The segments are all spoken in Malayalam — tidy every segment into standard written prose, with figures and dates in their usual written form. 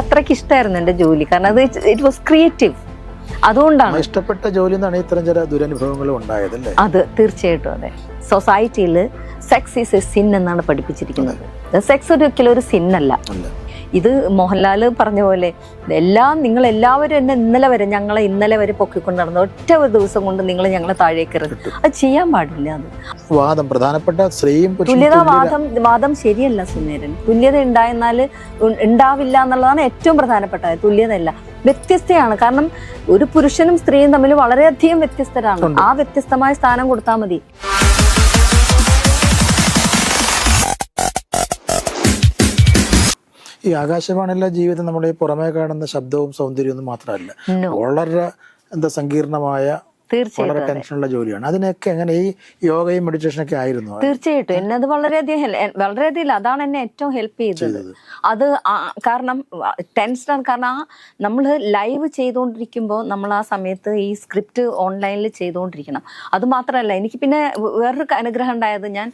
അത്രയ്ക്ക് ഇഷ്ടമായിരുന്നു എൻ്റെ ജോലി. കാരണം അത് ഇറ്റ് വാസ് ക്രിയേറ്റീവ്. അതുകൊണ്ടാണ് ഇഷ്ടപ്പെട്ട ജോലി എന്നാണ് ഇത്തരം ചില ദുരനുഭവങ്ങളും ഉണ്ടായതല്ലേ? അത് തീർച്ചയായിട്ടും അതെ. സൊസൈറ്റിയിൽ സെക്സ് ഈസ് എ സിൻ എന്നാണ് പഠിപ്പിച്ചിരിക്കുന്നത്. സെക്സ് ഒരിക്കലും ഒരു സിന്നല്ല. ഇത് മോഹൻലാൽ പറഞ്ഞ പോലെ നിങ്ങൾ എല്ലാവരും എന്നെ ഇന്നലെ വരെ പൊക്കിക്കൊണ്ട് നടന്നു, ഒറ്റ ഒരു ദിവസം കൊണ്ട് നിങ്ങൾ ഞങ്ങളെ താഴേക്ക് ഇറങ്ങി. അത് ചെയ്യാൻ പാടില്ല. അത് വാദം പ്രധാനപ്പെട്ട സ്ത്രീയും വാദം ശരിയല്ല സുനേരൻ. തുല്യത ഉണ്ടാവില്ല എന്നുള്ളതാണ് ഏറ്റവും പ്രധാനപ്പെട്ടത്. തുല്യതയല്ല, വ്യത്യസ്തയാണ്. കാരണം ഒരു പുരുഷനും സ്ത്രീയും തമ്മിൽ വളരെയധികം വ്യത്യസ്തരാണ്. ആ വ്യത്യസ്തമായ സ്ഥാനം കൊടുത്താൽ മതി. ഈ ആകാശവാണിയിലെ ജീവിതം നമ്മുടെ പുറമേ കാണുന്ന ശബ്ദവും സൗന്ദര്യവും മാത്രമല്ല, വളരെ സങ്കീർണമായ വളരെ ടെൻഷനുള്ള ജോലിയാണ്. അതിനൊക്കെ എങ്ങനെ ഈ യോഗയും മെഡിറ്റേഷനൊക്കെ ആയിരുന്നു? തീർച്ചയായിട്ടും എന്നെ അത് വളരെയധികം അതാണ് എന്നെ ഏറ്റവും ഹെൽപ്പ് ചെയ്തത്. അത് കാരണം ടെൻഷനാണ്. കാരണം നമ്മൾ ലൈവ് ചെയ്തുകൊണ്ടിരിക്കുമ്പോൾ നമ്മൾ ആ സമയത്ത് ഈ സ്ക്രിപ്റ്റ് ഓൺലൈനിൽ ചെയ്തുകൊണ്ടിരിക്കണം. അത് മാത്രമല്ല, എനിക്ക് പിന്നെ വേറൊരു അനുഗ്രഹം ഉണ്ടായത്, ഞാൻ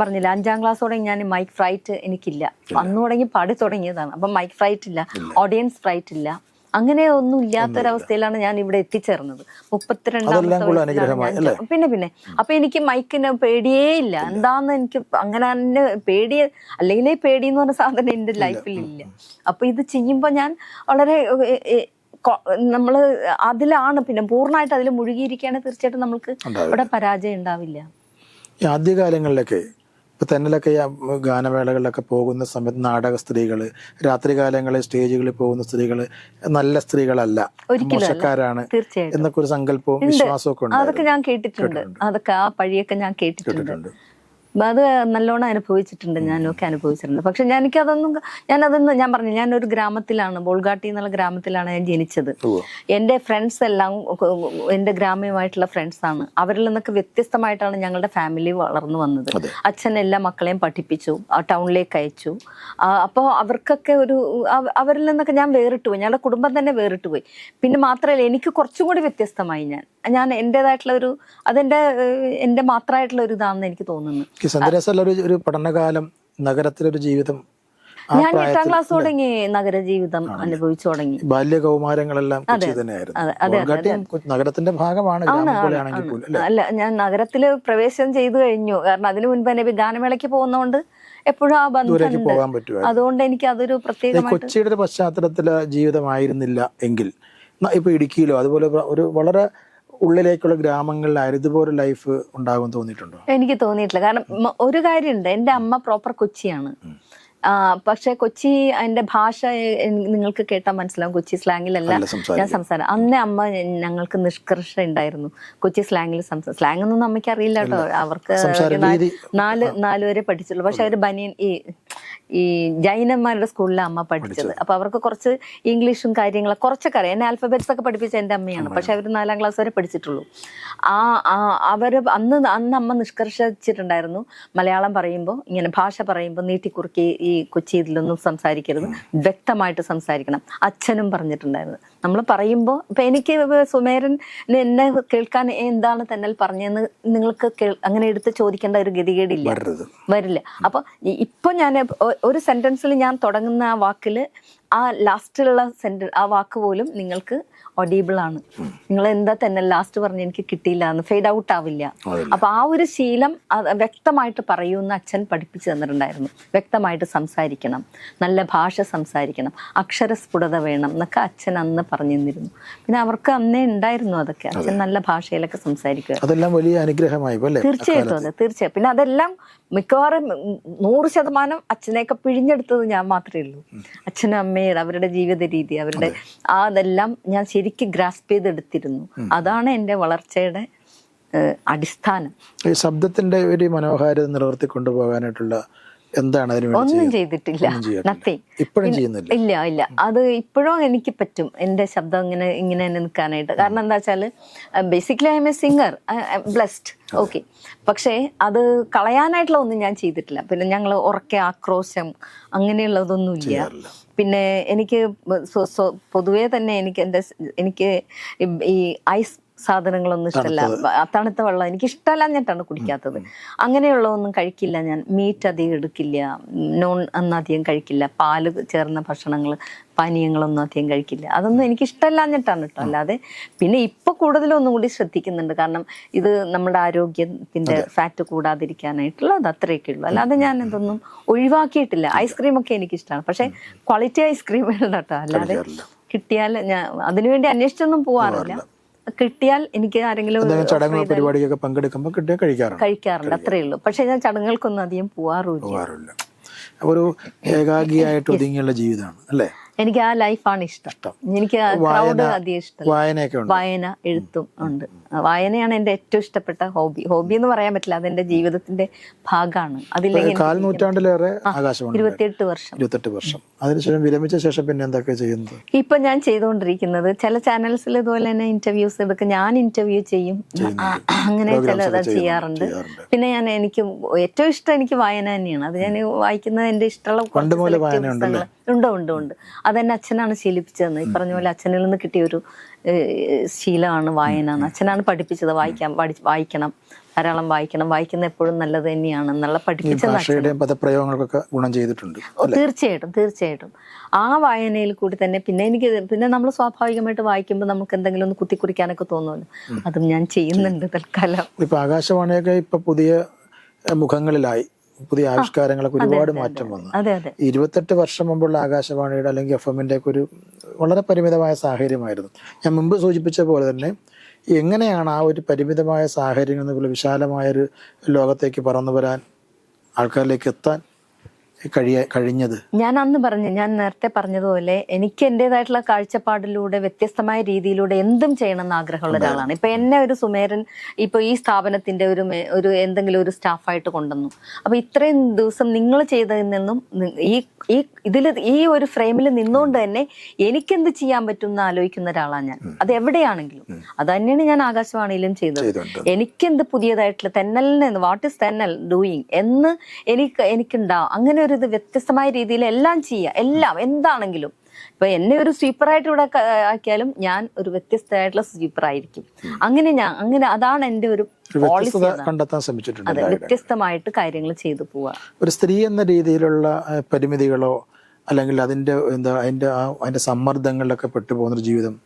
പറഞ്ഞില്ല 5ാം ക്ലാസ്സോടെ ഞാൻ മൈക്ക് ഫ്രൈറ്റ് എനിക്കില്ല. അന്ന് തുടങ്ങി പാടി തുടങ്ങിയതാണ്. അപ്പം മൈക്ക് ഫ്രൈറ്റ് ഇല്ല, ഓഡിയൻസ് ഫ്രൈറ്റ് ഇല്ല, അങ്ങനെ ഒന്നും ഇല്ലാത്തൊരവസ്ഥയിലാണ് ഞാൻ ഇവിടെ എത്തിച്ചേർന്നത്. 32 പിന്നെ അപ്പൊ എനിക്ക് മൈക്കിന് പേടിയേ ഇല്ല. എന്താന്ന് എനിക്ക് അങ്ങനെ തന്നെ അല്ലെങ്കിലേ പേടി എന്ന് പറഞ്ഞ സാധനം എന്റെ ലൈഫിൽ ഇല്ല. അപ്പൊ ഇത് ചെയ്യുമ്പോ ഞാൻ വളരെ നമ്മള് അതിലാണ്, പിന്നെ പൂർണ്ണമായിട്ട് അതിൽ മുഴുകിയിരിക്കുകയാണ്. തീർച്ചയായിട്ടും നമ്മൾക്ക് ഇവിടെ പരാജയം ഉണ്ടാവില്ല. ആദ്യകാലങ്ങളിലൊക്കെ ഇപ്പൊ തെന്നലൊക്കെ ഗാനമേളകളിലൊക്കെ പോകുന്ന സമയത്ത് നാടക സ്ത്രീകള്, രാത്രികാലങ്ങളിൽ സ്റ്റേജുകളിൽ പോകുന്ന സ്ത്രീകള് നല്ല സ്ത്രീകളല്ല, മോശക്കാരാണ് എന്നൊക്കെ ഒരു സങ്കല്പവും വിശ്വാസവും ഒക്കെ ഉണ്ട്. അതൊക്കെ ഞാൻ കേട്ടിട്ടുണ്ട്. അതൊക്കെ ആ പഴിയൊക്കെ ഞാൻ കേട്ടിട്ടുണ്ട്. അത് നല്ലോണം അനുഭവിച്ചിട്ടുണ്ട്, ഞാനൊക്കെ അനുഭവിച്ചിട്ടുണ്ട്. പക്ഷെ ഞാൻ പറഞ്ഞു, ഞാനൊരു ഗ്രാമത്തിലാണ്, ബോൾഗാട്ടി എന്നുള്ള ഗ്രാമത്തിലാണ് ഞാൻ ജനിച്ചത്. എൻ്റെ ഫ്രണ്ട്സ് എല്ലാം എൻ്റെ ഗ്രാമ്യമായിട്ടുള്ള ഫ്രണ്ട്സാണ്. അവരിൽ നിന്നൊക്കെ വ്യത്യസ്തമായിട്ടാണ് ഞങ്ങളുടെ ഫാമിലി വളർന്നു വന്നത്. അച്ഛൻ എല്ലാ മക്കളെയും പഠിപ്പിച്ചു, ടൗണിലേക്ക് അയച്ചു. അപ്പോൾ അവർക്കൊക്കെ അവരിൽ നിന്നൊക്കെ ഞാൻ വേറിട്ട് പോയി, ഞങ്ങളുടെ കുടുംബം തന്നെ വേറിട്ട് പോയി. പിന്നെ മാത്രമല്ല, എനിക്ക് കുറച്ചും കൂടി വ്യത്യസ്തമായി. ഞാൻ എൻ്റെതായിട്ടുള്ള എൻ്റെ മാത്രമായിട്ടുള്ള ഒരു ഇതാണെന്ന് എനിക്ക് തോന്നുന്നു. ഒരു പഠനകാലം, നഗരത്തിലൊരു ജീവിതം, ഞാൻ 8ാം ക്ലാസ് തുടങ്ങി നഗര ജീവിതം അനുഭവിച്ചു തുടങ്ങി. ബാല്യകൗമാരങ്ങളെല്ലാം നഗരത്തിന്റെ ഭാഗമാണ്. അല്ല, ഞാൻ നഗരത്തില് പ്രവേശനം ചെയ്തു കഴിഞ്ഞു. കാരണം അതിനു മുൻപ് തന്നെ ഗാനമേളയ്ക്ക് പോകുന്നതുകൊണ്ട് എപ്പോഴും ആ ബന്ധം, അതുകൊണ്ട് എനിക്ക് അതൊരു പ്രത്യേക കൊച്ചിയുടെ പശ്ചാത്തലത്തിലെ ജീവിതമായിരുന്നില്ല എങ്കിൽ ഇപ്പൊ ഇടുക്കിയിലോ അതുപോലെ ഒരു വളരെ ഉള്ളിലേക്കുള്ള ഗ്രാമങ്ങളിലായിരുന്നു ഇതുപോലെ ലൈഫ് ഉണ്ടാകും തോന്നിയിട്ടുണ്ടോ? എനിക്ക് തോന്നിയിട്ടില്ല. കാരണം ഒരു കാര്യമുണ്ട്, എൻ്റെ അമ്മ പ്രോപ്പർ കൊച്ചിയാണ്. പക്ഷെ കൊച്ചി അതിന്റെ ഭാഷ നിങ്ങൾക്ക് കേട്ടാൽ മനസ്സിലാവും. കൊച്ചി സ്ലാങ്ങിലല്ല ഞാൻ സംസാരം. അന്നേ അമ്മ ഞങ്ങൾക്ക് നിഷ്കർഷ ഉണ്ടായിരുന്നു കൊച്ചി സ്ലാങ്ങിൽ സ്ലാങ് ഒന്നും അമ്മയ്ക്ക് അറിയില്ല കേട്ടോ. അവർക്ക് 4 വരെ പഠിച്ചുള്ളൂ. പക്ഷെ അവര് ബനിയൻ ഈ ജൈനന്മാരുടെ സ്കൂളിലാണ് അമ്മ പഠിച്ചത്. അപ്പൊ അവർക്ക് കുറച്ച് ഇംഗ്ലീഷും കാര്യങ്ങളും കുറച്ചൊക്കെ അറിയാം. എന്നെ ആൽഫബറ്റ്സ് ഒക്കെ പഠിപ്പിച്ച എൻ്റെ അമ്മയാണ്. പക്ഷെ അവർ 4ാം ക്ലാസ് വരെ പഠിച്ചിട്ടുള്ളൂ. അവര് അന്ന് അമ്മ നിഷ്കർഷിച്ചിട്ടുണ്ടായിരുന്നു, മലയാളം പറയുമ്പോൾ ഇങ്ങനെ ഭാഷ പറയുമ്പോൾ നീട്ടിക്കുറുക്കി ഈ കൊച്ചി ഇതിലൊന്നും സംസാരിക്കരുത്, വ്യക്തമായിട്ട് സംസാരിക്കണം. അച്ഛനും പറഞ്ഞിട്ടുണ്ടായിരുന്നു. നമ്മൾ പറയുമ്പോൾ ഇപ്പൊ എനിക്ക് സുമേരൻ എന്നെ കേൾക്കാൻ എന്താണ് തെന്നൽ പറഞ്ഞതെന്ന് നിങ്ങൾക്ക് അങ്ങനെ എടുത്ത് ചോദിക്കേണ്ട ഒരു ഗതികേടില്ല, വരില്ല. അപ്പൊ ഇപ്പൊ ഞാൻ ഒരു സെന്റൻസിൽ ഞാൻ തുടങ്ങുന്ന ആ വാക്കില് ആ ലാസ്റ്റിലുള്ള ആ വാക്ക് പോലും നിങ്ങൾക്ക് ഒഡീബിൾ ആണ്. നിങ്ങൾ എന്താ തന്നെ ലാസ്റ്റ് പറഞ്ഞ് എനിക്ക് കിട്ടിയില്ല എന്ന് ഫെയ്ഡ് ഔട്ട് ആവില്ല. അപ്പൊ ആ ഒരു ശീലം വ്യക്തമായിട്ട് പറയൂന്ന് അച്ഛൻ പഠിപ്പിച്ചു തന്നിട്ടുണ്ടായിരുന്നു. വ്യക്തമായിട്ട് സംസാരിക്കണം, നല്ല ഭാഷ സംസാരിക്കണം, അക്ഷരസ്ഫുടത വേണം എന്നൊക്കെ അച്ഛൻ അന്ന് പറഞ്ഞു തന്നിരുന്നു. പിന്നെ അവർക്ക് അന്നേ ഉണ്ടായിരുന്നു അതൊക്കെ. അച്ഛൻ നല്ല ഭാഷയിലൊക്കെ സംസാരിക്കുക. അതെല്ലാം വലിയ അനുഗ്രഹമായി. തീർച്ചയായിട്ടും അതെ, തീർച്ചയായും. പിന്നെ അതെല്ലാം മിക്കവാറും 100% അച്ഛനെയൊക്കെ പിഴിഞ്ഞെടുത്തത് ഞാൻ മാത്രമേ ഉള്ളൂ. അച്ഛനും അമ്മയുടെ അവരുടെ ജീവിത രീതി, അവരുടെ അതെല്ലാം ഞാൻ ശരിക്കും ഗ്രാസ്പ് ചെയ്തെടുത്തിരുന്നു. അതാണ് എൻ്റെ വളർച്ചയുടെ അടിസ്ഥാനം. ഈ ശബ്ദത്തിന്റെ ഒരു മനോഹാരിത നിലനിർത്തി കൊണ്ടുപോകാനായിട്ടുള്ള എന്താണ് ഒന്നും ചെയ്തിട്ടില്ല, നത്തിങ്. ഇപ്പോഴും ചെയ്യുന്നില്ല? ഇല്ല. അത് ഇപ്പോഴും എനിക്ക് പറ്റും എൻ്റെ ശബ്ദം ഇങ്ങനെ തന്നെ നിൽക്കാനായിട്ട്. കാരണം എന്താ വെച്ചാല് basically I M A singer, blessed, okay. പക്ഷേ അത് കളയാനായിട്ടുള്ള ഒന്നും ഞാൻ ചെയ്തിട്ടില്ല. പിന്നെ ഞങ്ങൾ ഉറക്കെ ആക്രോശം അങ്ങനെയുള്ളതൊന്നുമില്ല. പിന്നെ എനിക്ക് പൊതുവേ തന്നെ എനിക്ക് ഈ സാധനങ്ങളൊന്നും ഇഷ്ടമല്ല. തണുത്ത വെള്ളം എനിക്ക് ഇഷ്ടമല്ലാഞ്ഞിട്ടാണ് കുടിക്കാത്തത്. അങ്ങനെയുള്ളതൊന്നും കഴിക്കില്ല ഞാൻ. മീറ്റ് അധികം എടുക്കില്ല, നോൺ ഒന്നും അധികം കഴിക്കില്ല, പാല് ചേർന്ന ഭക്ഷണങ്ങൾ പാനീയങ്ങളൊന്നും അധികം കഴിക്കില്ല. അതൊന്നും എനിക്ക് ഇഷ്ടമല്ലാഞ്ഞിട്ടാണ് കേട്ടോ. അല്ലാതെ പിന്നെ ഇപ്പൊ കൂടുതലൊന്നും കൂടി ശ്രദ്ധിക്കുന്നുണ്ട്. കാരണം ഇത് നമ്മുടെ ആരോഗ്യത്തിന്റെ ഫാറ്റ് കൂടാതിരിക്കാനായിട്ടുള്ള അത് അത്രയൊക്കെ ഉള്ളൂ. അല്ലാതെ ഞാൻ ഇതൊന്നും ഒഴിവാക്കിയിട്ടില്ല. ഐസ്ക്രീം ഒക്കെ എനിക്ക് ഇഷ്ടമാണ്, പക്ഷെ ക്വാളിറ്റി ഐസ്ക്രീം വേണ്ട കേട്ടോ. അല്ലാതെ കിട്ടിയാൽ ഞാൻ അതിനുവേണ്ടി അന്വേഷിച്ചൊന്നും പോവാറില്ല. കിട്ടിയാൽ എനിക്ക് ആരെങ്കിലും പരിപാടിയൊക്കെ പങ്കെടുക്കുമ്പോൾ കഴിക്കാറുണ്ട്, അത്രേ ഉള്ളൂ. പക്ഷെ ഞാൻ ചടങ്ങുകൾക്കൊന്നും അധികം പോവാറില്ല. ഒരു ഏകാഗിയായിട്ട് ഒതുങ്ങിയുള്ള ജീവിതമാണ് അല്ലേ? എനിക്ക് ആ ലൈഫാണ് ഇഷ്ടം. എനിക്ക് ക്രൗഡ് അധികം ഇഷ്ടമല്ല. വായന, എഴുത്തും ഉണ്ട്. വായനയാണ് എന്റെ ഏറ്റവും ഇഷ്ടപ്പെട്ട ഹോബി എന്ന് പറയാൻ പറ്റില്ല, അതെന്റെ ജീവിതത്തിന്റെ ഭാഗമാണ്. അതില്ലെങ്കിൽ 28 വർഷം. അതിനുശേഷം വിരമിച്ച ശേഷം പിന്നെ എന്തൊക്കെ ചെയ്യുന്നത്? ഇപ്പൊ ഞാൻ ചെയ്തുകൊണ്ടിരിക്കുന്നത് ചില ചാനൽസിൽ ഇതുപോലെ തന്നെ ഇന്റർവ്യൂസ് എടുക്കും. ഞാൻ ഇന്റർവ്യൂ ചെയ്യും, അങ്ങനെ ചിലത് ചെയ്യാറുണ്ട്. പിന്നെ എനിക്ക് ഏറ്റവും ഇഷ്ടം എനിക്ക് വായന തന്നെയാണ്. അത് ഞാൻ വായിക്കുന്നത് എന്റെ ഇഷ്ടമുള്ള ഉണ്ട്. അതെന്നെ അച്ഛനാണ് ശീലിപ്പിച്ചതെന്ന്. ഈ പറഞ്ഞ പോലെ അച്ഛനിൽ നിന്ന് കിട്ടിയ ഒരു ശീലമാണ് വായന. അച്ഛനാണ് പഠിപ്പിച്ചത്. വായിക്കണം, ധാരാളം വായിക്കണം, വായിക്കുന്ന എപ്പോഴും നല്ലത് തന്നെയാണ് എന്നുള്ള പഠിപ്പിച്ചത്. പദപ്രയോഗങ്ങൾക്കൊക്കെ ഗുണം ചെയ്തിട്ടുണ്ട്. തീർച്ചയായിട്ടും ആ വായനയിൽ കൂടി തന്നെ പിന്നെ നമ്മൾ സ്വാഭാവികമായിട്ട് വായിക്കുമ്പോൾ നമുക്ക് എന്തെങ്കിലും ഒന്ന് കുത്തിക്കുറിക്കാനൊക്കെ തോന്നുമല്ലോ. അതും ഞാൻ ചെയ്യുന്നുണ്ട് തൽക്കാലം. ഇപ്പൊ ആകാശവാണിയൊക്കെ ഇപ്പൊ പുതിയ മുഖങ്ങളിലായി, പുതിയ ആവിഷ്കാരങ്ങളൊക്കെ ഒരുപാട് മാറ്റം വന്നു. 28 വർഷം മുമ്പുള്ള ആകാശവാണിയുടെ അല്ലെങ്കിൽ FM-ന്റെ ഒക്കെ ഒരു വളരെ പരിമിതമായ സാഹചര്യമായിരുന്നു. ഞാൻ മുമ്പ് സൂചിപ്പിച്ച പോലെ തന്നെ എങ്ങനെയാണ് ആ ഒരു പരിമിതമായ സാഹചര്യം എന്നുള്ള വിശാലമായൊരു ലോകത്തേക്ക് പറന്നു വരാൻ, ആൾക്കാരിലേക്ക് എത്താൻ കഴിഞ്ഞത്? ഞാൻ നേരത്തെ പറഞ്ഞതുപോലെ എനിക്ക് എന്റേതായിട്ടുള്ള കാഴ്ചപ്പാടിലൂടെ വ്യത്യസ്തമായ രീതിയിലൂടെ എന്തും ചെയ്യണമെന്ന് ആഗ്രഹമുള്ള ഒരാളാണ്. ഇപ്പൊ എന്നെ ഒരു സുമേരൻ ഇപ്പൊ ഈ സ്ഥാപനത്തിന്റെ ഒരു എന്തെങ്കിലും ഒരു സ്റ്റാഫായിട്ട് കൊണ്ടുവന്നു. അപ്പൊ ഇത്രയും ദിവസം നിങ്ങൾ ചെയ്തതിൽ നിന്നും ഈ ഒരു ഫ്രെയിമിൽ നിന്നുകൊണ്ട് തന്നെ എനിക്കെന്ത് ചെയ്യാൻ പറ്റും എന്ന് ആലോചിക്കുന്ന ഒരാളാണ് ഞാൻ. അത് എവിടെയാണെങ്കിലും അത് തന്നെയാണ് ഞാൻ ആകാശവാണിയിലും ചെയ്തത്. എനിക്കെന്ത് പുതിയതായിട്ടുള്ള തെന്നലിന് വാട്ട് ഇസ് തെന്നൽ ഡൂയിങ് എന്ന് എനിക്കുണ്ടാവും. അങ്ങനെ ഒരു ഇത് വ്യത്യസ്തമായ രീതിയിൽ എല്ലാം ചെയ്യുക, എല്ലാം എന്താണെങ്കിലും. ഇപ്പൊ എന്നെ ഒരു സ്വീപ്പറായിട്ട് ഇവിടെ ആക്കിയാലും ഞാൻ ഒരു വ്യത്യസ്തമായിട്ടുള്ള സ്വീപ്പർ ആയിരിക്കും. അങ്ങനെ അതാണ് എന്റെ ഒരു പോളിസി. കണ്ടെത്താൻ ശ്രമിച്ചിട്ടുണ്ട്. അതെ, വ്യത്യസ്തമായിട്ട് കാര്യങ്ങൾ ചെയ്തു പോവാ. ഒരു സ്ത്രീ എന്ന രീതിയിലുള്ള പരിമിതികളോ അല്ലെങ്കിൽ അതിന്റെ സമ്മർദ്ദങ്ങളിലൊക്കെ പെട്ടുപോകുന്നൊരു ജീവിതം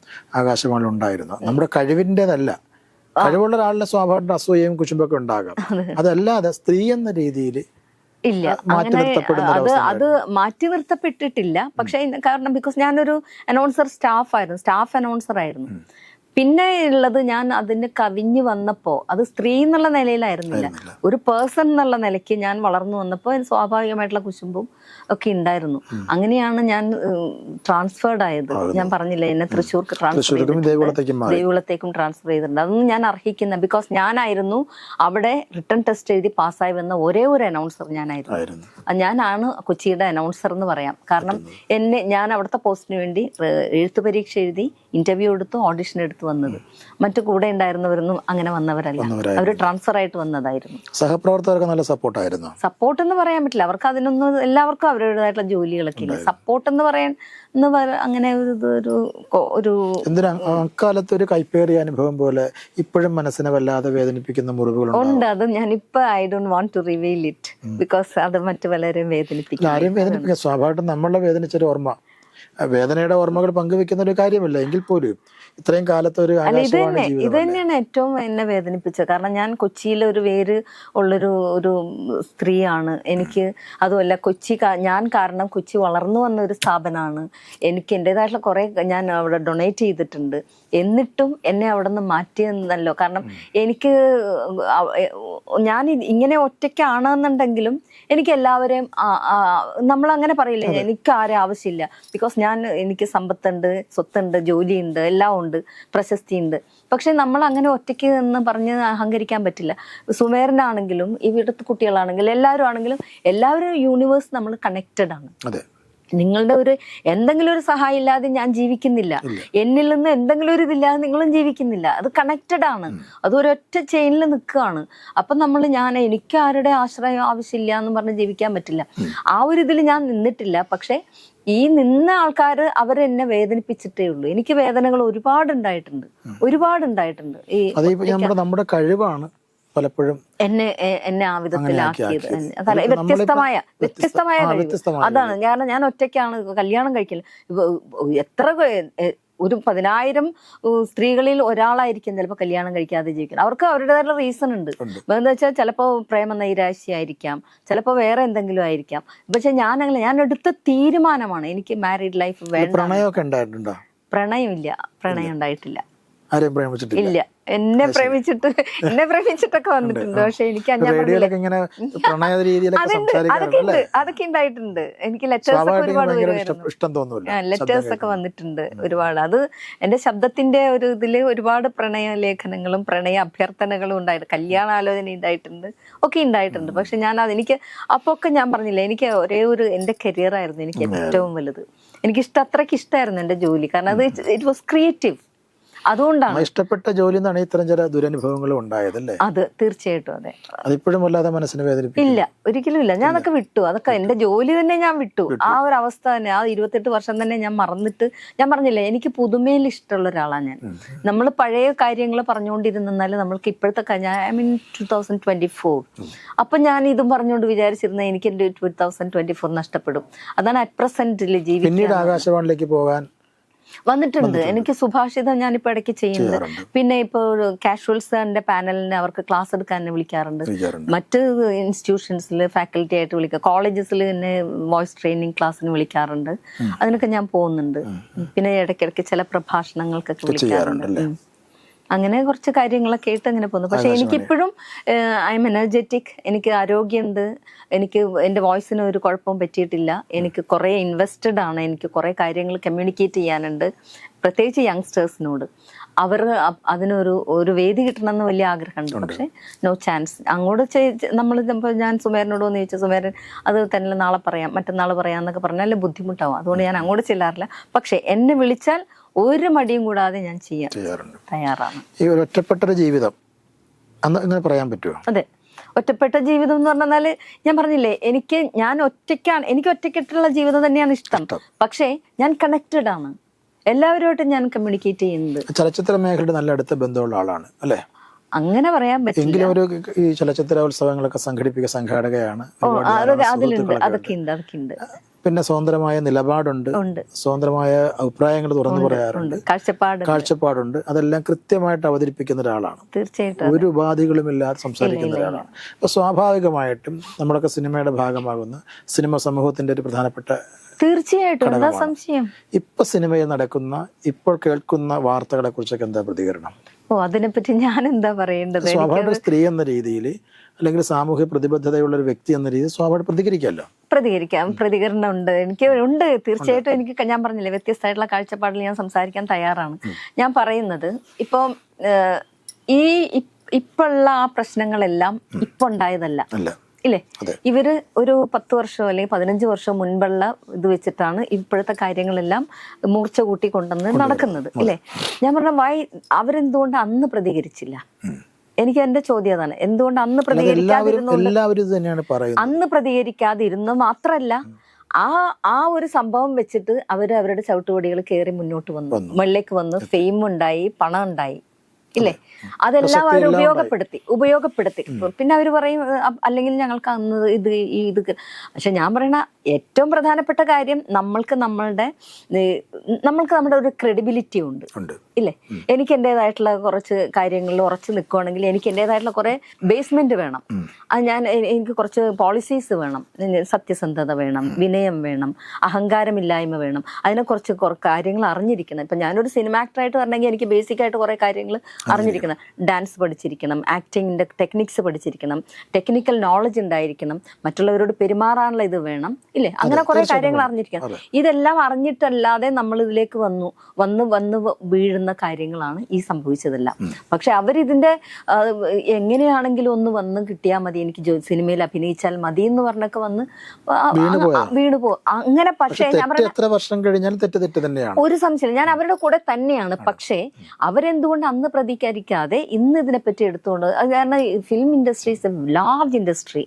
ആകാശവാണി ഉണ്ടായിരുന്നു. നമ്മുടെ കഴിവിൻ്റെതല്ല. കഴിവുള്ള ഒരാളിനെ സ്വാഭാവിക അസൂയയും കുശുമ്പൊക്കെ ഉണ്ടാകാം. അതല്ലാതെ സ്ത്രീ എന്ന രീതിയിൽ ഇല്ല, അങ്ങനെ അത് മാറ്റി നിർത്തപ്പെട്ടിട്ടില്ല. പക്ഷെ കാരണം ബിക്കോസ് ഞാനൊരു സ്റ്റാഫ് അനൗൺസർ ആയിരുന്നു. പിന്നെ ഉള്ളത് ഞാൻ അതിന് കവിഞ്ഞു വന്നപ്പോ അത് സ്ത്രീ എന്നുള്ള നിലയിലായിരുന്നില്ല, ഒരു പേഴ്സൺ എന്നുള്ള നിലയ്ക്ക് ഞാൻ വളർന്നു വന്നപ്പോൾ സ്വാഭാവികമായിട്ടുള്ള കുശുമ്പും ഒക്കെ ഉണ്ടായിരുന്നു. അങ്ങനെയാണ് ഞാൻ ട്രാൻസ്ഫേർഡ് ആയത്. ഞാൻ പറഞ്ഞില്ല, എന്നെ തൃശ്ശൂർക്ക് ദേവികുളത്തേക്കും ട്രാൻസ്ഫർ ചെയ്തിട്ടുണ്ട്. അതൊന്നും ഞാൻ അർഹിക്കുന്ന, ബിക്കോസ് ഞാനായിരുന്നു അവിടെ റിട്ടേൺ ടെസ്റ്റ് എഴുതി പാസ്സായി വന്ന ഒരേ ഒരു അനൗൺസർ ഞാനായിരുന്നു. ഞാനാണ് കൊച്ചിയുടെ അനൗൺസർ എന്ന് പറയാം. കാരണം ഞാൻ അവിടുത്തെ പോസ്റ്റിന് വേണ്ടി എഴുത്തു പരീക്ഷ എഴുതി, ഇന്റർവ്യൂ എടുത്തു, ഓഡിഷൻ എടുത്തു വന്നത്. മറ്റു കൂടെ ഉണ്ടായിരുന്നവരൊന്നും അങ്ങനെ വന്നവരല്ല, അവര് ട്രാൻസ്ഫർ ആയിട്ട് വന്നതായിരുന്നു. സഹപ്രവർത്തകർക്ക് നല്ല സപ്പോർട്ടായിരുന്നു. സപ്പോർട്ട് എന്ന് പറയാൻ പറ്റില്ല, അവർക്ക് അതിനൊന്നും എല്ലാവർക്കും അവരുടേതായിട്ടുള്ള ജോലികളൊക്കെ ഇല്ല. സപ്പോർട്ട് എന്ന് പറയാൻ അങ്ങനെ ഒരു അക്കാലത്ത് ഒരു കൈപ്പേറിയ അനുഭവം പോലെ ഇപ്പോഴും മനസ്സിനെ വല്ലാതെ വേദനിപ്പിക്കുന്ന മുറിവുകൾ ഉണ്ട്. അത് ഞാനിപ്പോ I don't want to reveal it, because അത് മറ്റു പലരെയും വേദനിപ്പിക്കും. ആരെയും വേദനിപ്പിക്കുക സ്വാഭാവികം നമ്മളെ വേദനിച്ചൊരു ഓർമ്മ, വേദനയുടെ ഓർമ്മകൾ പങ്കുവെക്കുന്ന ഒരു കാര്യമല്ല. എങ്കിൽ പോലും ഇത്രയും കാലത്ത് ഒരു ഇത് തന്നെയാണ് ഏറ്റവും എന്നെ വേദനിപ്പിച്ചത്. കാരണം ഞാൻ കൊച്ചിയിലെ ഒരു വേര് ഉള്ളൊരു സ്ത്രീയാണ്. എനിക്ക് അതുമല്ല ഞാൻ കാരണം കൊച്ചി വളർന്നു വന്ന ഒരു സ്ഥാപനമാണ്. എനിക്ക് എൻ്റെതായിട്ടുള്ള കുറേ ഞാൻ അവിടെ ഡൊണേറ്റ് ചെയ്തിട്ടുണ്ട്. എന്നിട്ടും എന്നെ അവിടെ നിന്ന് മാറ്റിയെന്നല്ലോ. കാരണം ഞാൻ ഇങ്ങനെ ഒറ്റയ്ക്കാണെന്നുണ്ടെങ്കിലും എനിക്ക് എല്ലാവരെയും നമ്മളങ്ങനെ പറയില്ലേ, എനിക്ക് ആരും ആവശ്യമില്ല. ബിക്കോസ് എനിക്ക് സമ്പത്തുണ്ട്, സ്വത്തുണ്ട്, ജോലിയുണ്ട്, എല്ലാം ഉണ്ട്, പ്രശസ്തിയുണ്ട്. പക്ഷെ നമ്മൾ അങ്ങനെ ഒറ്റയ്ക്ക് എന്ന് പറഞ്ഞ് അഹങ്കരിക്കാൻ പറ്റില്ല. സുമേരനാണെങ്കിലും ഇവിടുത്തെ കുട്ടികളാണെങ്കിലും എല്ലാവരും യൂണിവേഴ്സ് നമ്മൾ കണക്റ്റഡ് ആണ്. നിങ്ങളുടെ എന്തെങ്കിലും ഒരു സഹായം ഇല്ലാതെ ഞാൻ ജീവിക്കുന്നില്ല, എന്നിൽ നിന്ന് എന്തെങ്കിലും ഒരു ഇതില്ലാതെ നിങ്ങളും ജീവിക്കുന്നില്ല. അത് കണക്റ്റഡ് ആണ്, അത് ഒരൊറ്റ ചെയിനിൽ നിൽക്കുകയാണ്. അപ്പം എനിക്ക് ആരുടെ ആശ്രയം ആവശ്യമില്ല എന്ന് പറഞ്ഞ് ജീവിക്കാൻ പറ്റില്ല. ആ ഒരു ഇതിൽ ഞാൻ നിന്നിട്ടില്ല. പക്ഷെ ഈ നിന്ന ആൾക്കാർ അവരെന്നെ വേദനിപ്പിച്ചിട്ടേ ഉള്ളൂ. എനിക്ക് വേദനകൾ ഒരുപാടുണ്ടായിട്ടുണ്ട്. ഈ നമ്മുടെ കഴിവാണ് പലപ്പോഴും എന്നെ ആ വിധത്തിലാക്കിയത്. വ്യത്യസ്തമായ അതാണ്. കാരണം ഞാൻ ഒറ്റയ്ക്കാണ് കല്യാണം കഴിക്കല്. എത്ര ഒരു 10,000 സ്ത്രീകളിൽ ഒരാളായിരിക്കും ചിലപ്പോൾ കല്യാണം കഴിക്കാതെ ജീവിക്കണം. അവർക്ക് അവരുടേതായിട്ടുള്ള റീസൺ ഉണ്ട്. എന്താ വെച്ചാൽ ചിലപ്പോൾ പ്രേമ നൈരാശ്യമായിരിക്കാം, ചിലപ്പോൾ വേറെ എന്തെങ്കിലും ആയിരിക്കാം. പക്ഷെ ഞാൻ എടുത്ത തീരുമാനമാണ് എനിക്ക് മാരീഡ് ലൈഫ് വേണ്ട. പ്രണയം ഉണ്ടായിട്ടില്ല. ഇല്ല. എന്നെ പ്രേമിച്ചിട്ടൊക്കെ വന്നിട്ടുണ്ട്. പക്ഷെ എനിക്ക് അതൊക്കെ ഉണ്ടായിട്ടുണ്ട്. എനിക്ക് ലെറ്റേഴ്സ് ഒക്കെ വന്നിട്ടുണ്ട് ഒരുപാട്. അത് എന്റെ ശബ്ദത്തിന്റെ ഒരു ഇതില് ഒരുപാട് പ്രണയ ലേഖനങ്ങളും പ്രണയ അഭ്യർത്ഥനകളും ഉണ്ടായിട്ടുണ്ട്. കല്യാണാലോചന ഉണ്ടായിട്ടുണ്ട്, ഒക്കെ ഉണ്ടായിട്ടുണ്ട്. പക്ഷെ എനിക്ക് അപ്പൊ ഒക്കെ ഞാൻ പറഞ്ഞില്ല, എനിക്ക് ഒരേ ഒരു എന്റെ കരിയർ ആയിരുന്നു എനിക്ക് ഏറ്റവും വലുത്. അത്രയ്ക്ക് ഇഷ്ടമായിരുന്നു എന്റെ ജോലി. കാരണം അത് ഇറ്റ് വാസ് ക്രിയേറ്റീവ്. അതുകൊണ്ടാണ് ഇഷ്ടപ്പെട്ട ജോലി എന്നാണ് ഇത്തരം ചില ദുരനുഭവങ്ങൾ ഉണ്ടായതല്ലേ? അത് തീർച്ചയായിട്ടും. അതെ, അതിപ്പോഴും വല്ലാതെ മനസ്സിന് വേദനിപ്പിക്കും. ഇല്ല, ഒരിക്കലും ഇല്ല. ഞാൻ അതൊക്കെ വിട്ടു. അതൊക്കെ എന്റെ ജോലി തന്നെ ഞാൻ വിട്ടു. ആ ഒരു അവസ്ഥ തന്നെ, ആ 28 വർഷം തന്നെ ഞാൻ മറന്നിട്ട്, ഞാൻ പറഞ്ഞില്ലേ എനിക്ക് പുതുമയിൽ ഇഷ്ടമുള്ള ഒരാളാണ് ഞാൻ. നമ്മൾ പഴയ കാര്യങ്ങൾ പറഞ്ഞുകൊണ്ടിരുന്നാൽ നമ്മൾക്ക് ഇപ്പോഴത്തെ ഐ മീൻ 2024 അപ്പൊ ഞാൻ ഇതും പറഞ്ഞുകൊണ്ട് വിചാരിച്ചിരുന്ന എനിക്ക് എന്റെ 2024 നഷ്ടപ്പെടും. അതാണ് അറ്റ് പ്രസന്റിൽ പിന്നീട് ആകാശവാണിയിലേക്ക് പോകാൻ വന്നിട്ടുണ്ട്. എനിക്ക് സുഭാഷിതം ഞാനിപ്പോ ഇടയ്ക്ക് ചെയ്യുന്നത്. പിന്നെ ഇപ്പൊ കാഷ്വൽസിന്റെ പാനലിന് അവർക്ക് ക്ലാസ് എടുക്കാൻ എന്നെ വിളിക്കാറുണ്ട്. മറ്റ് ഇൻസ്റ്റിറ്റ്യൂഷൻസിൽ ഫാക്കൽറ്റി ആയിട്ട് വിളിക്കുക, കോളേജസിൽ എന്നെ വോയിസ് ട്രെയിനിങ് ക്ലാസ്സിന് വിളിക്കാറുണ്ട്. അതിനൊക്കെ ഞാൻ പോകുന്നുണ്ട്. പിന്നെ ഇടയ്ക്കിടയ്ക്ക് ചില പ്രഭാഷണങ്ങൾക്കൊക്കെ വിളിക്കാറുണ്ട്. അങ്ങനെ കുറച്ച് കാര്യങ്ങളൊക്കെ ആയിട്ട് അങ്ങനെ പോകുന്നു. പക്ഷെ എനിക്കിപ്പോഴും ഐ എം എനർജറ്റിക്. എനിക്ക് ആരോഗ്യമുണ്ട്. എനിക്ക് എൻ്റെ വോയിസിന് ഒരു കുഴപ്പവും പറ്റിയിട്ടില്ല. എനിക്ക് കുറേ ഇൻവെസ്റ്റഡ് ആണ്. എനിക്ക് കുറേ കാര്യങ്ങൾ കമ്മ്യൂണിക്കേറ്റ് ചെയ്യാനുണ്ട്, പ്രത്യേകിച്ച് യങ്സ്റ്റേഴ്സിനോട്. അതിനൊരു വേദി കിട്ടണമെന്ന് വലിയ ആഗ്രഹമുണ്ട്. പക്ഷെ നോ ചാൻസ്. അങ്ങോട്ട് നമ്മൾ ഞാൻ സുമേരനോട് വന്ന് ചോദിച്ചു, സുമേരൻ അത് തന്നെ നാളെ പറയാം, മറ്റന്നാൾ പറയാമെന്നൊക്കെ പറഞ്ഞാൽ ബുദ്ധിമുട്ടാവും. അതുകൊണ്ട് ഞാൻ അങ്ങോട്ട് ചെല്ലാറില്ല. പക്ഷെ എന്നെ വിളിച്ചാൽ ഒരു മടിയും കൂടാതെ ഞാൻ ചെയ്യാറുണ്ട്, തയ്യാറാണ്. ഈ ഒരു ഒറ്റപ്പെട്ട ജീവിതം അങ്ങനെ പറയാൻ പറ്റുമോ? അതെ, ഒറ്റപ്പെട്ട ജീവിതം എന്ന് പറഞ്ഞാല് ഞാൻ പറഞ്ഞില്ലേ, എനിക്ക് ഒറ്റയ്ക്കിട്ടുള്ള ജീവിതം തന്നെയാണ് ഇഷ്ടം. പക്ഷേ ഞാൻ കണക്റ്റഡ് ആണ്, എല്ലാവരുമായിട്ടും ഞാൻ കമ്മ്യൂണിക്കേറ്റ് ചെയ്യുന്നത്. ചലച്ചിത്ര മേഖലയുടെ നല്ല അടുത്ത ബന്ധമുള്ള ആളാണ് അല്ലേ? അങ്ങനെ പറയാൻ പറ്റില്ല. ഒരു ഈ ചലച്ചിത്രോത്സവങ്ങളൊക്കെ സംഘടിപ്പിക്കുന്ന സംഘാടകയാണ്. അതൊക്കെ ഉണ്ട്. പിന്നെ സ്വതന്ത്രമായ നിലപാടുണ്ട്, സ്വതന്ത്രമായ അഭിപ്രായങ്ങൾ തുറന്നു പറയാറുണ്ട്, കാഴ്ചപ്പാടുണ്ട്. അതെല്ലാം കൃത്യമായിട്ട് അവതരിപ്പിക്കുന്ന ഒരാളാണ്. തീർച്ചയായിട്ടും ഒരു ഉപാധികളുമില്ലാതെ സംസാരിക്കുന്ന ഒരാളാണ്. അപ്പൊ സ്വാഭാവികമായിട്ടും നമ്മളൊക്കെ സിനിമയുടെ ഭാഗമാകുന്ന സിനിമ സമൂഹത്തിന്റെ ഒരു പ്രധാനപ്പെട്ട തീർച്ചയായിട്ടും എന്താ സംശയം. ഇപ്പൊ സിനിമയിൽ നടക്കുന്ന, ഇപ്പോൾ കേൾക്കുന്ന വാർത്തകളെ കുറിച്ചൊക്കെ എന്താ പ്രതികരണം? അതിനെപ്പറ്റി ഞാൻ എന്താ പറയേണ്ടത്? സ്വാഭാവിക സ്ത്രീ എന്ന രീതിയിൽ അല്ലെങ്കിൽ സാമൂഹ്യ പ്രതിബദ്ധതയുള്ള ഒരു വ്യക്തി എന്ന രീതിയിൽ സ്വാഭാവിക പ്രതികരണം ഉണ്ട്. ഉണ്ട് തീർച്ചയായിട്ടും. എനിക്ക് ഞാൻ പറഞ്ഞില്ലേ, വ്യത്യസ്തമായിട്ടുള്ള കാഴ്ചപ്പാടിൽ ഞാൻ സംസാരിക്കാൻ തയ്യാറാണ്. ഞാൻ പറയുന്നത് ഇപ്പൊ ഇപ്പോഴുള്ള ആ പ്രശ്നങ്ങളെല്ലാം ഇപ്പൊ ഉണ്ടായതല്ല, ഇല്ലേ? ഇവര് ഒരു 10 വർഷം അല്ലെങ്കിൽ 15 വർഷം മുൻപുള്ള ഇത് വെച്ചിട്ടാണ് ഇപ്പോഴത്തെ കാര്യങ്ങളെല്ലാം മൂർച്ച കൂട്ടി കൊണ്ടുവന്ന് നടക്കുന്നത്, ഇല്ലേ? ഞാൻ പറഞ്ഞ അവരെന്തുകൊണ്ട് അന്ന് പ്രതികരിച്ചില്ല? എനിക്ക് എന്റെ ചോദ്യം അതാണ്. എന്തുകൊണ്ട് അന്ന് പ്രതികരിക്കാതിരുന്നു? മാത്രല്ല ആ ഒരു സംഭവം വെച്ചിട്ട് അവരുടെ ചവിട്ടുപടികൾ കയറി മുന്നോട്ട് വന്നു, മുകളിലേക്ക് വന്നു, ഫെയിം ഉണ്ടായി, പണം ഉണ്ടായി, ഇല്ലേ? അതെല്ലാം അവർ ഉപയോഗപ്പെടുത്തി. പിന്നെ അവർ പറയും അല്ലെങ്കിൽ ഞങ്ങൾക്ക് അന്ന് ഇത്. പക്ഷെ ഞാൻ പറയണ ഏറ്റവും പ്രധാനപ്പെട്ട കാര്യം, നമ്മൾക്ക് നമ്മുടെ ഒരു ക്രെഡിബിലിറ്റി ഉണ്ട്, ഇല്ലേ? എനിക്ക് എന്റേതായിട്ടുള്ള കുറച്ച് കാര്യങ്ങളിൽ ഉറച്ചു നിൽക്കുകയാണെങ്കിൽ എനിക്ക് എന്റേതായിട്ടുള്ള കുറെ ബേസ്മെന്റ് വേണം. അത് എനിക്ക് കുറച്ച് പോളിസീസ് വേണം, സത്യസന്ധത വേണം, വിനയം വേണം, അഹങ്കാരമില്ലായ്മ വേണം. അതിനെ കുറച്ച് കാര്യങ്ങൾ അറിഞ്ഞിരിക്കണം. ഇപ്പൊ ഞാനൊരു സിനിമ ആക്ടറായിട്ട് വരണമെങ്കിൽ എനിക്ക് ബേസിക് ആയിട്ട് കുറെ കാര്യങ്ങൾ അറിഞ്ഞിരിക്കണം. ഡാൻസ് പഠിച്ചിരിക്കണം, ആക്ടിങ്ങിന്റെ ടെക്നിക്സ് പഠിച്ചിരിക്കണം, ടെക്നിക്കൽ നോളജ് ഉണ്ടായിരിക്കണം, മറ്റുള്ളവരോട് പെരുമാറാനുള്ള ഇത് വേണം, ഇല്ലേ? അങ്ങനെ കുറെ കാര്യങ്ങൾ അറിഞ്ഞിരിക്കണം. ഇതെല്ലാം അറിഞ്ഞിട്ടല്ലാതെ നമ്മൾ ഇതിലേക്ക് വന്ന് വീഴുന്ന കാര്യങ്ങളാണ് ഈ സംഭവിച്ചതെല്ലാം. പക്ഷെ അവരിതിന്റെ എങ്ങനെയാണെങ്കിലും ഒന്ന് വന്ന് കിട്ടിയാൽ മതി, എനിക്ക് സിനിമയിൽ അഭിനയിച്ചാൽ മതി എന്ന് പറഞ്ഞൊക്കെ വന്ന് വീണുപോ അങ്ങനെ. പക്ഷേ ഞാൻ ഒരു സംശയം, ഞാൻ അവരുടെ കൂടെ തന്നെയാണ്. പക്ഷേ അവരെന്തുകൊണ്ട് അന്ന് പ്രതികരിക്കാതെ ഇന്ന് ഇതിനെപ്പറ്റി എടുത്തുകൊണ്ട്? കാരണം film industry is A large industry.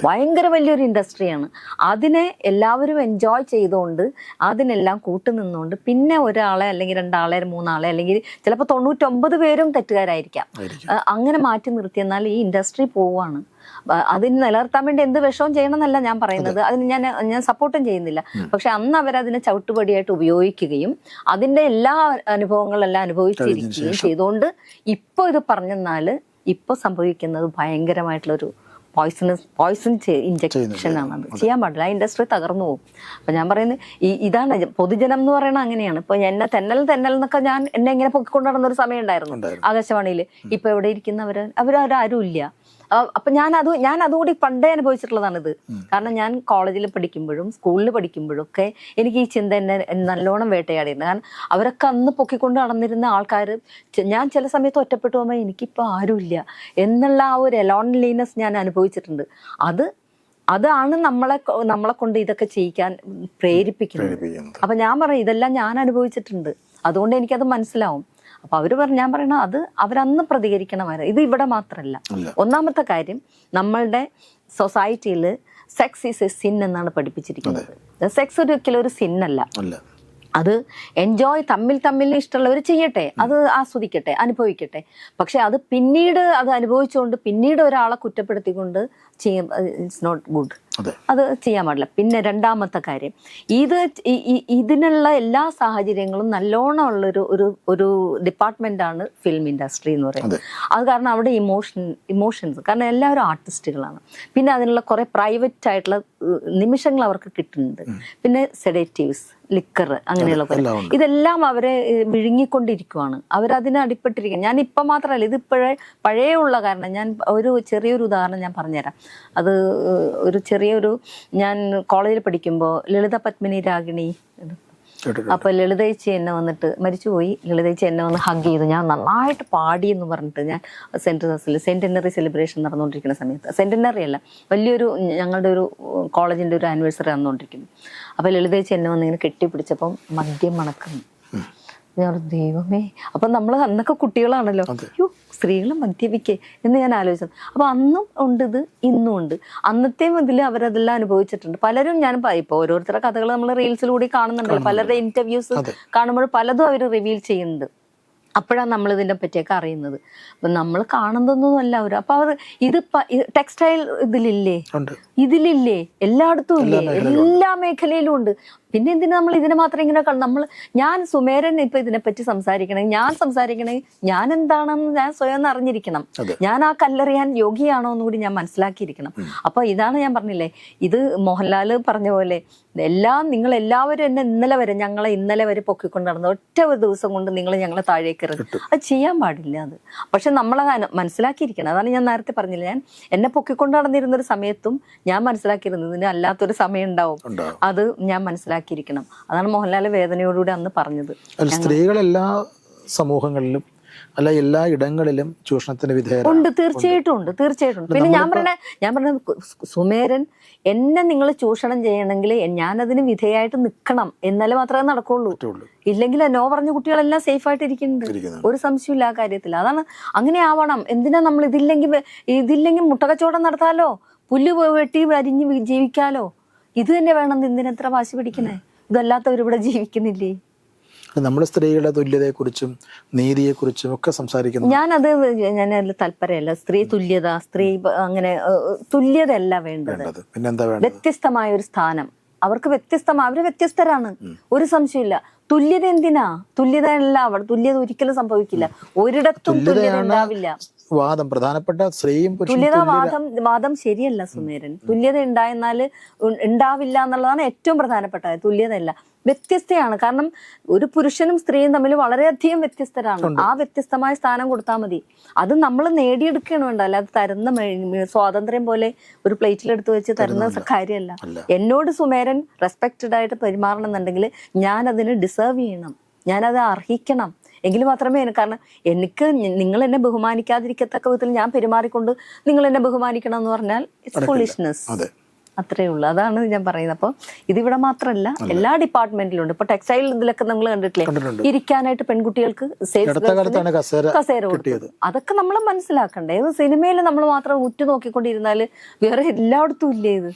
ഭയങ്കര വലിയൊരു ഇൻഡസ്ട്രിയാണ്. അതിനെ എല്ലാവരും എൻജോയ് ചെയ്തുകൊണ്ട് അതിനെല്ലാം കൂട്ടുനിന്നുകൊണ്ട് പിന്നെ ഒരാളെ അല്ലെങ്കിൽ 2 ആളെ 3 ആളെ അല്ലെങ്കിൽ ചിലപ്പോൾ 99 പേരും തെറ്റുകാരായിരിക്കാം, അങ്ങനെ മാറ്റി നിർത്തിയെന്നാൽ ഈ ഇൻഡസ്ട്രി പോവാണ്. അതിന് നിലനിർത്താൻ വേണ്ടി എന്ത് വിഷവും ചെയ്യണമെന്നല്ല ഞാൻ പറയുന്നത്, അതിന് ഞാൻ സപ്പോർട്ടും ചെയ്യുന്നില്ല. പക്ഷെ അന്ന് അവരതിനെ ചവിട്ടുപടിയായിട്ട് ഉപയോഗിക്കുകയും അതിന്റെ എല്ലാ അനുഭവങ്ങളെല്ലാം അനുഭവിച്ചിരിക്കുകയും ചെയ്തുകൊണ്ട് ഇപ്പൊ ഇത് പറഞ്ഞെന്നാൽ ഇപ്പൊ സംഭവിക്കുന്നത് ഭയങ്കരമായിട്ടുള്ളൊരു പോയിസൺ ഇഞ്ചക്ഷൻ ആണ്. അത് ചെയ്യാൻ പാടില്ല, ആ ഇൻഡസ്ട്രി തകർന്നു പോകും. അപ്പൊ ഞാൻ പറയുന്നത് ഇതാണ് പൊതുജനം എന്ന് പറയുന്നത്. അങ്ങനെയാണ്. ഇപ്പൊ എന്നെ തെന്നൽ എന്നൊക്കെ എന്നെ ഇങ്ങനെ പൊക്കിക്കൊണ്ട് നടന്നൊരു സമയം ഉണ്ടായിരുന്നു ആകാശവാണിയിൽ. ഇപ്പൊ എവിടെ ഇരിക്കുന്നവര് അവരാരും ഇല്ല. അപ്പൊ ഞാൻ അതുകൂടി പണ്ടേ അനുഭവിച്ചിട്ടുള്ളതാണിത്. കാരണം ഞാൻ കോളേജിൽ പഠിക്കുമ്പോഴും സ്കൂളിൽ പഠിക്കുമ്പോഴും ഒക്കെ എനിക്ക് ഈ ചിന്ത എന്നെ നല്ലോണം വേട്ടയാടിയിരുന്നു. കാരണം അവരൊക്കെ അന്ന് പൊക്കിക്കൊണ്ട് നടന്നിരുന്ന ആൾക്കാർ ഞാൻ ചില സമയത്ത് ഒറ്റപ്പെട്ടു പോകുമ്പോൾ എനിക്കിപ്പോൾ ആരുമില്ല എന്നുള്ള ആ ഒരു ലോൺലിനെസ് ഞാൻ അനുഭവിച്ചിട്ടുണ്ട്. അതാണ് നമ്മളെ കൊണ്ട് ഇതൊക്കെ ചെയ്യിക്കാൻ പ്രേരിപ്പിക്കുന്നത്. അപ്പൊ ഞാൻ പറയും ഇതെല്ലാം ഞാൻ അനുഭവിച്ചിട്ടുണ്ട്, അതുകൊണ്ട് എനിക്കത് മനസ്സിലാവും. അപ്പൊ ഞാൻ പറയണ അത് അവരന്ന് പ്രതികരിക്കണമായിരുന്നു. ഇത് ഇവിടെ മാത്രമല്ല. ഒന്നാമത്തെ കാര്യം, നമ്മളുടെ സൊസൈറ്റിയിൽ സെക്സ് ഈസ് എ സിൻ എന്നാണ് പഠിപ്പിച്ചിരിക്കുന്നത്. സെക്സ് ഒരിക്കലും ഒരു സിന്നല്ല. അത് എൻജോയ് തമ്മിൽ ഇഷ്ടമുള്ളവർ ചെയ്യട്ടെ, അത് ആസ്വദിക്കട്ടെ, അനുഭവിക്കട്ടെ. പക്ഷെ അത് പിന്നീട് അത് അനുഭവിച്ചുകൊണ്ട് പിന്നീട് ഒരാളെ കുറ്റപ്പെടുത്തിക്കൊണ്ട് ഇറ്റ്സ് നോട്ട് ഗുഡ്. അത് ചെയ്യാൻ പാടില്ല. പിന്നെ രണ്ടാമത്തെ കാര്യം, ഇതിനുള്ള എല്ലാ സാഹചര്യങ്ങളും നല്ലോണം ഉള്ളൊരു ഒരു ഡിപ്പാർട്ട്മെന്റാണ് ഫിലിം ഇൻഡസ്ട്രി എന്ന് പറയുന്നത്. അത് കാരണം അവിടെ ഇമോഷൻസ്, കാരണം എല്ലാവരും ആർട്ടിസ്റ്റുകളാണ്. പിന്നെ അതിനുള്ള കുറെ പ്രൈവറ്റ് ആയിട്ടുള്ള നിമിഷങ്ങൾ അവർക്ക് കിട്ടുന്നുണ്ട്. പിന്നെ സെഡേറ്റീവ്സ്, ലിക്കർ, അങ്ങനെയുള്ള ഇതെല്ലാം അവരെ വിഴുങ്ങിക്കൊണ്ടിരിക്കുവാണ്. അവരതിന് അടിപ്പെട്ടിരിക്കുക. ഞാൻ ഇപ്പം മാത്രമല്ല, ഇത് പഴയ ഉള്ള കാരണം. ഞാൻ ചെറിയൊരു ഉദാഹരണം ഞാൻ പറഞ്ഞുതരാം. അത് ഞാൻ കോളേജിൽ പഠിക്കുമ്പോൾ ലളിത പത്മിനി രാഗിണി, അപ്പൊ ലളിതേച്ചി എന്നെ വന്നിട്ട് മരിച്ചുപോയി. ലളിതേച്ചി എന്നെ വന്ന് ഹഗ് ചെയ്തു. ഞാൻ നന്നായിട്ട് പാടി എന്ന് പറഞ്ഞിട്ട് ഞാൻ സെന്റിനറി സെലിബ്രേഷൻ നടന്നുകൊണ്ടിരിക്കുന്ന സമയത്ത്, സെന്റിനറി അല്ല, വലിയൊരു ഞങ്ങളുടെ ഒരു കോളേജിന്റെ ഒരു ആനിവേഴ്സറി നടന്നുകൊണ്ടിരിക്കുന്നു. അപ്പൊ ലളിതേച്ചി എന്നെ വന്ന് ഇങ്ങനെ കെട്ടിപ്പിടിച്ചപ്പം മദ്യം മണക്കുന്നു. ഞാൻ ദൈവമേ, അപ്പൊ നമ്മൾ അന്നൊക്കെ കുട്ടികളാണല്ലോ, അയ്യോ സ്ത്രീകൾ മദ്യപിക്കേ എന്ന് ഞാൻ ആലോചിച്ചത്. അപ്പൊ അന്നും ഉണ്ട് ഇത്, ഇന്നും ഉണ്ട്. അന്നത്തെയും ഇതിൽ അവരതെല്ലാം അനുഭവിച്ചിട്ടുണ്ട്. പലരും ഞാൻ ഇപ്പൊ ഓരോരുത്തരുടെ കഥകൾ നമ്മൾ റീൽസിലൂടെ കാണുന്നുണ്ടല്ലോ, പലരുടെ ഇന്റർവ്യൂസ് കാണുമ്പോൾ പലതും അവർ റിവീൽ ചെയ്യുന്നുണ്ട്. അപ്പോഴാണ് നമ്മൾ ഇതിനെ പറ്റിയൊക്കെ അറിയുന്നത്. അപ്പം നമ്മൾ കാണുന്നതൊന്നുമല്ല അവർ. അപ്പൊ അവർ ടെക്സ്റ്റൈൽ ഇതിലില്ലേ, എല്ലായിടത്തും ഇല്ലേ, എല്ലാ മേഖലയിലും ഉണ്ട്. പിന്നെ എന്തിനാ നമ്മൾ ഇതിനെ മാത്രം ഇങ്ങനെ ഞാൻ സുമേരൻ ഇപ്പൊ ഇതിനെപ്പറ്റി സംസാരിക്കണമെങ്കിൽ ഞാൻ എന്താണെന്ന് ഞാൻ സ്വയം അറിഞ്ഞിരിക്കണം. ഞാൻ ആ കല്ലെറിയാൻ യോഗ്യയാണോ എന്ന് കൂടി ഞാൻ മനസ്സിലാക്കിയിരിക്കണം. അപ്പൊ ഇതാണ് ഞാൻ പറഞ്ഞില്ലേ, ഇത് മോഹൻലാൽ പറഞ്ഞ പോലെ നിങ്ങൾ എല്ലാവരും ഞങ്ങളെ ഇന്നലെ വരെ പൊക്കിക്കൊണ്ട് നടന്ന ഒറ്റ ഒരു ദിവസം കൊണ്ട് നിങ്ങൾ ഞങ്ങളെ താഴേക്ക് ഇറങ്ങി. അത് ചെയ്യാൻ പാടില്ല. അത് പക്ഷെ നമ്മളത് മനസ്സിലാക്കിയിരിക്കണം. അതാണ് ഞാൻ നേരത്തെ പറഞ്ഞില്ല, ഞാൻ എന്നെ പൊക്കിക്കൊണ്ട് നടന്നിരുന്നൊരു സമയത്തും ഞാൻ മനസ്സിലാക്കിയിരുന്നത് ഇതിന് അല്ലാത്തൊരു സമയം ഉണ്ടാവും. അത് ഞാൻ മനസ്സിലാക്കിയിരിക്കണം. അതാണ് മോഹൻലാൽ വേദനയോടുകൂടി അന്ന് പറഞ്ഞത്. സ്ത്രീകളെല്ലാ സമൂഹങ്ങളിലും അല്ല എല്ലാ ഇടങ്ങളിലും ചൂഷണത്തിന് വിധേയരാണ്. തീർച്ചയായിട്ടും ഉണ്ട്. പിന്നെ ഞാൻ പറഞ്ഞ സുമേരൻ, എന്നെ നിങ്ങൾ ചൂഷണം ചെയ്യണമെങ്കിൽ ഞാനതിന് വിധേയമായിട്ട് നിൽക്കണം, എന്നാലേ മാത്രമേ നടക്കുള്ളൂ. ഇല്ലെങ്കിൽ നോ പറഞ്ഞ കുട്ടികളെല്ലാം സേഫ് ആയിട്ട് ഇരിക്കുന്നുണ്ട്, ഒരു സംശയമില്ല ആ കാര്യത്തിൽ. അതാണ്, അങ്ങനെ ആവണം. എന്തിനാ നമ്മൾ ഇതില്ലെങ്കിൽ മുട്ടക്കച്ചവടം നടത്താലോ, പുല്ല് വെട്ടി അരിഞ്ഞ് ജീവിക്കാലോ. ഇത് തന്നെ വേണം, എന്തിനെത്ര വാശി പിടിക്കണേ? ഇതല്ലാത്തവരിവിടെ ജീവിക്കുന്നില്ലേ? നമ്മുടെ സ്ത്രീകളുടെ തുല്യതയെക്കുറിച്ചും നീതിയെക്കുറിച്ചും ഒക്കെ സംസാരിക്കുന്നു. ഞാനതിൽ താല്പര്യമല്ല. സ്ത്രീ തുല്യത, സ്ത്രീ അങ്ങനെ തുല്യതയല്ല വേണ്ടത്. പിന്നെന്താ വേണ്ടത്? വ്യത്യസ്തമായ ഒരു സ്ഥാനം അവർക്ക്. അവര് വ്യത്യസ്തരാണ്, ഒരു സംശയമില്ല. തുല്യത എന്തിനാ? തുല്യത അല്ല അവിടെ. തുല്യത ഒരിക്കലും സംഭവിക്കില്ല, ഒരിടത്തും തുല്യത ഉണ്ടാവില്ല. പ്രധാനപ്പെട്ട സ്ത്രീയും വാദം ശരിയല്ല സുമേരൻ. തുല്യത ഉണ്ടാവില്ല എന്നുള്ളതാണ് ഏറ്റവും പ്രധാനപ്പെട്ടത്. തുല്യതയല്ല, വ്യത്യസ്തയാണ്. കാരണം ഒരു പുരുഷനും സ്ത്രീയും തമ്മിൽ വളരെയധികം വ്യത്യസ്തരാണ്. ആ വ്യത്യസ്തമായ സ്ഥാനം കൊടുത്താൽ മതി. അത് നമ്മൾ നേടിയെടുക്കുകയാണ് വേണ്ട, അല്ലാതെ തരുന്ന സ്വാതന്ത്ര്യം പോലെ ഒരു പ്ലേറ്റിലെടുത്ത് വെച്ച് തരുന്ന കാര്യമല്ല. എന്നോട് സുമേരൻ റെസ്പെക്റ്റഡ് ആയിട്ട് പെരുമാറണം എന്നുണ്ടെങ്കിൽ ഞാൻ അതിന് ഡിസേർവ് ചെയ്യണം, ഞാനത് അർഹിക്കണം. എങ്കിൽ മാത്രമേ കാരണം എനിക്ക് നിങ്ങൾ എന്നെ ബഹുമാനിക്കാതിരിക്കത്തക്ക വിധത്തിൽ ഞാൻ പെരുമാറിക്കൊണ്ട് നിങ്ങൾ എന്നെ ബഹുമാനിക്കണം എന്ന് പറഞ്ഞാൽ ഇറ്റ്സ് ഫുളിഷ്നെസ്. അത്രേ ഉള്ളൂ. അതാണ് ഞാൻ പറയുന്നത്. അപ്പോൾ ഇതിവിടെ മാത്രമല്ല, എല്ലാ ഡിപ്പാർട്ട്മെന്റിലും ഉണ്ട്. ഇപ്പൊ ടെക്സ്റ്റൈൽ ഇതിലൊക്കെ നമ്മൾ കണ്ടിട്ടില്ലേ, ഇരിക്കാനായിട്ട് പെൺകുട്ടികൾക്ക് കസേര കൊടുത്തു. അതൊക്കെ നമ്മൾ മനസ്സിലാക്കണ്ടേ. ഏത് സിനിമയിൽ നമ്മൾ മാത്രം ഉറ്റുനോക്കിക്കൊണ്ടിരുന്നാല് വേറെ എല്ലായിടത്തും ഇല്ലേ ഇത്?